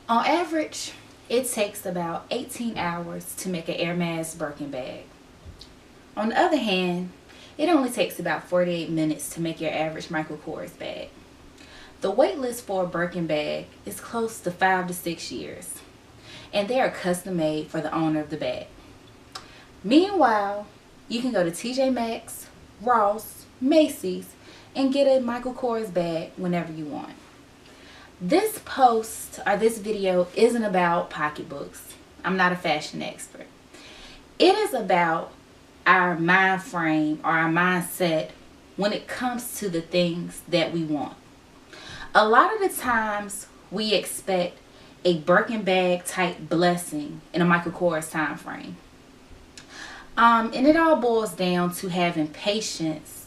On average, it takes about 18 hours to make an Hermes Birkin bag. On the other hand, it only takes about 48 minutes to make your average Michael Kors bag. The wait list for a Birkin bag is close to 5 to 6 years, and they are custom made for the owner of the bag. Meanwhile, you can go to TJ Maxx, Ross, Macy's, and get a Michael Kors bag whenever you want. This post or this video isn't about pocketbooks. I'm not a fashion expert. It is about our mind frame or our mindset when it comes to the things that we want. A lot of the times we expect a Birkin bag type blessing in a Michael Kors time frame. And it all boils down to having patience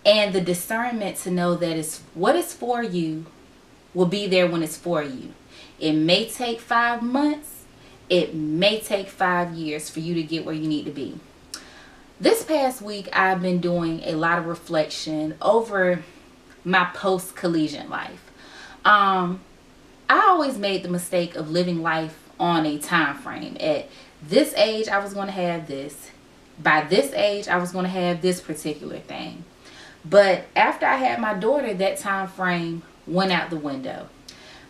and the discernment to know that it's what is for you will be there when it's for you. It may take 5 months. It may take 5 years for you to get where you need to be. This past week, I've been doing a lot of reflection over my post-collegiate life. I always made the mistake of living life on a time frame. At this age, I was going to have this. By this age, I was going to have this particular thing. But after I had my daughter, that time frame went out the window.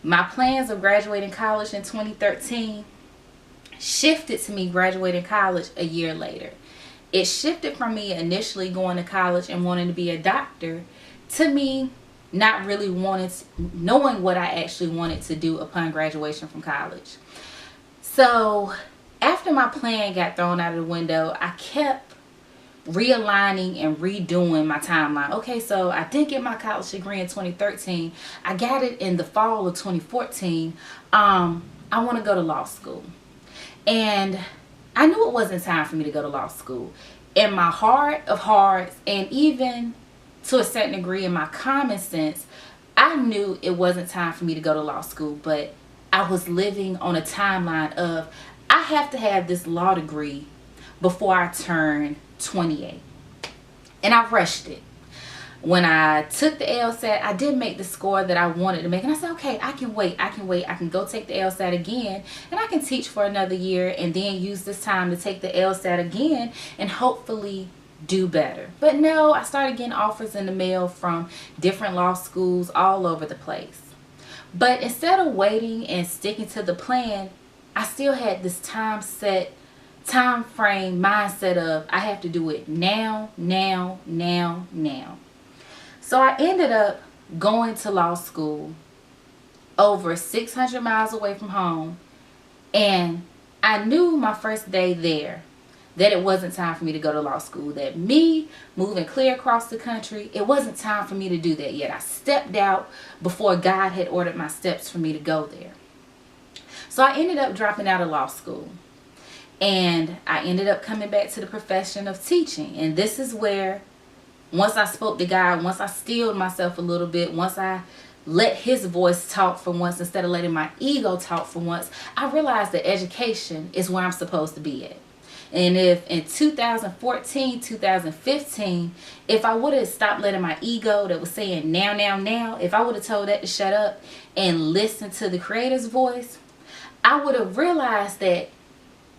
My plans of graduating college in 2013 shifted to me graduating college a year later. It shifted from me initially going to college and wanting to be a doctor to me not really knowing what I actually wanted to do upon graduation from college. So after my plan got thrown out of the window, I kept realigning and redoing my timeline. Okay, so I did get my college degree in 2013. I got it in the fall of 2014. I want to go to law school. And I knew it wasn't time for me to go to law school. In my heart of hearts, and even to a certain degree in my common sense, I knew it wasn't time for me to go to law school. But I was living on a timeline of I have to have this law degree before I turn 28. And I rushed it. When I took the LSAT, I did make the score that I wanted to make. And I said, okay, I can wait. I can go take the LSAT again. And I can teach for another year and then use this time to take the LSAT again and hopefully do better. But no, I started getting offers in the mail from different law schools all over the place. But instead of waiting and sticking to the plan, I still had this time frame mindset of I have to do it now. So I ended up going to law school over 600 miles away from home, and I knew my first day there that it wasn't time for me to go to law school, that me moving clear across the country, it wasn't time for me to do that yet. I stepped out before God had ordered my steps for me to go there. So I ended up dropping out of law school. And I ended up coming back to the profession of teaching. And this is where, once I spoke to God, once I stilled myself a little bit, once I let his voice talk for once instead of letting my ego talk for once, I realized that education is where I'm supposed to be at. And if in 2014, 2015, if I would have stopped letting my ego that was saying now, if I would have told that to shut up and listen to the Creator's voice, I would have realized that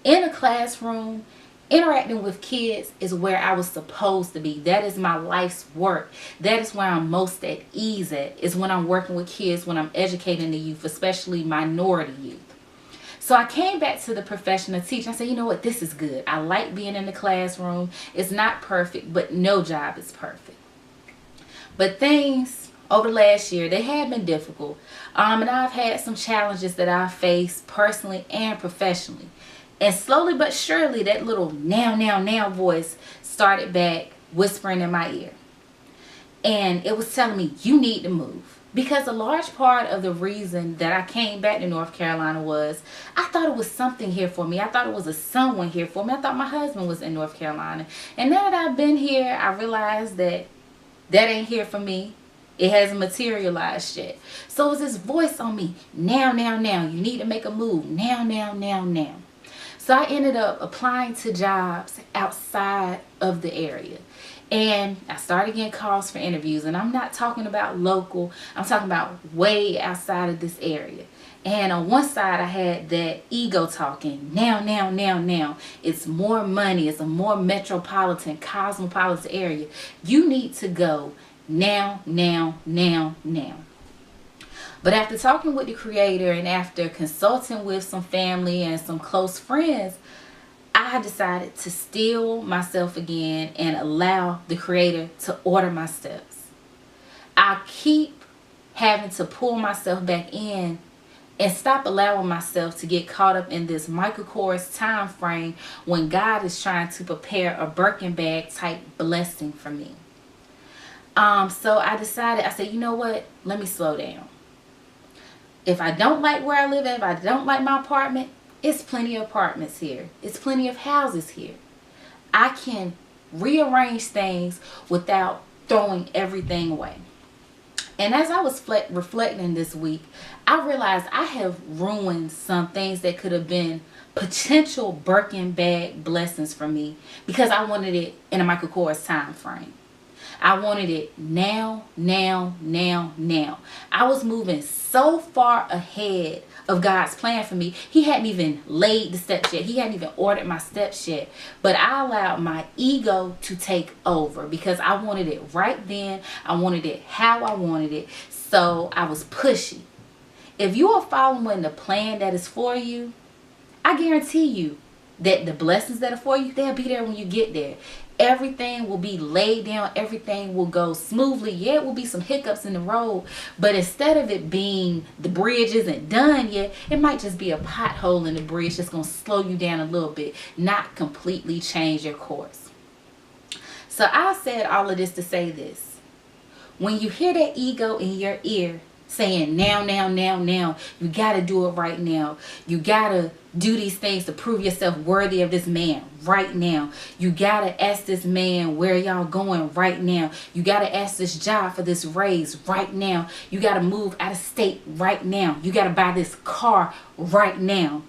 in a classroom, interacting with kids is where I was supposed to be. That is my life's work. That is where I'm most at ease at, is when I'm working with kids, when I'm educating the youth, especially minority youth. So I came back to the profession of teaching. I said, you know what, this is good. I like being in the classroom. It's not perfect, but no job is perfect. But things over the last year, they have been difficult. And I've had some challenges that I've faced personally and professionally. And slowly but surely, that little now voice started back whispering in my ear. And it was telling me, you need to move. Because a large part of the reason that I came back to North Carolina was I thought it was something here for me. I thought it was a someone here for me. I thought my husband was in North Carolina. And now that I've been here, I realized that ain't here for me. It hasn't materialized yet. So it was this voice on me, now. You need to make a move, now. So I ended up applying to jobs outside of the area. And I started getting calls for interviews, and I'm not talking about local, I'm talking about way outside of this area. And on one side, I had that ego talking, now. It's more money. It's a more metropolitan, cosmopolitan area. You need to go now. But after talking with the creator and after consulting with some family and some close friends, I decided to still myself again and allow the creator to order my steps. I keep having to pull myself back in and stop allowing myself to get caught up in this Michael Kors time frame when God is trying to prepare a Birkin bag type blessing for me. So I decided, I said, you know what? Let me slow down. If I don't like where I live at, if I don't like my apartment, it's plenty of apartments here. It's plenty of houses here. I can rearrange things without throwing everything away. And as I was reflecting this week, I realized I have ruined some things that could have been potential Birkin bag blessings for me because I wanted it in a Michael Kors time frame. I wanted it now. I was moving so far ahead of God's plan for me. He hadn't even laid the steps yet. He hadn't even ordered my steps yet. But I allowed my ego to take over because I wanted it right then. I wanted it how I wanted it. So I was pushy. If you are following the plan that is for you, I guarantee you that the blessings that are for you, they'll be there when you get there. Everything will be laid down. Everything will go smoothly. Yeah, it will be some hiccups in the road. But instead of it being the bridge isn't done yet, it might just be a pothole in the bridge that's going to slow you down a little bit. Not completely change your course. So I said all of this to say this. When you hear that ego in your ear saying now, you got to do it right now. You got to do these things to prove yourself worthy of this man right now. You got to ask this man where y'all going right now. You got to ask this job for this raise right now. You got to move out of state right now. You got to buy this car right now.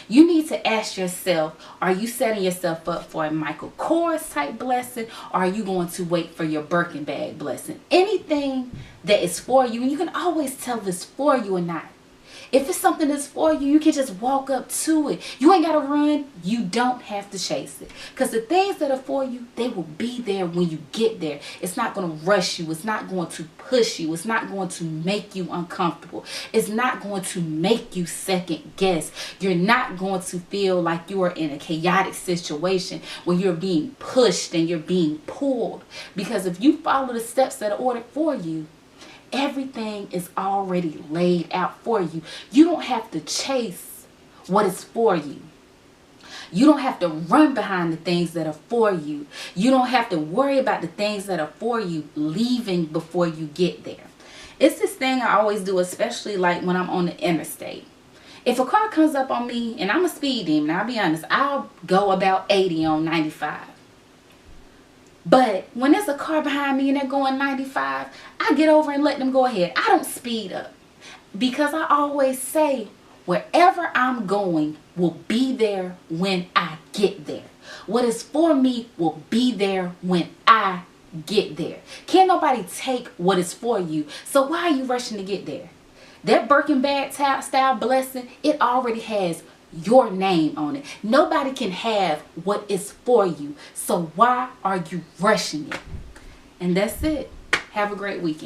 You need to ask yourself, are you setting yourself up for a Michael Kors type blessing, or are you going to wait for your Birkin bag blessing? Anything that is for you, and you can always tell if it's for you or not. If it's something that's for you, you can just walk up to it. You ain't got to run. You don't have to chase it. Because the things that are for you, they will be there when you get there. It's not going to rush you. It's not going to push you. It's not going to make you uncomfortable. It's not going to make you second guess. You're not going to feel like you are in a chaotic situation where you're being pushed and you're being pulled. Because if you follow the steps that are ordered for you, everything is already laid out for you. You don't have to chase what is for you. You don't have to run behind the things that are for you. You don't have to worry about the things that are for you leaving before you get there. It's this thing I always do, especially like when I'm on the interstate. If a car comes up on me, and I'm a speed demon, I'll be honest, I'll go about 80 on 95. But when there's a car behind me and they're going 95, I get over and let them go ahead. I don't speed up because I always say wherever I'm going will be there when I get there. What is for me will be there when I get there. Can't nobody take what is for you. So why are you rushing to get there? That Birkin bag style blessing, it already has your name on it. Nobody can have what is for you. So why are you rushing it? And that's it. Have a great weekend.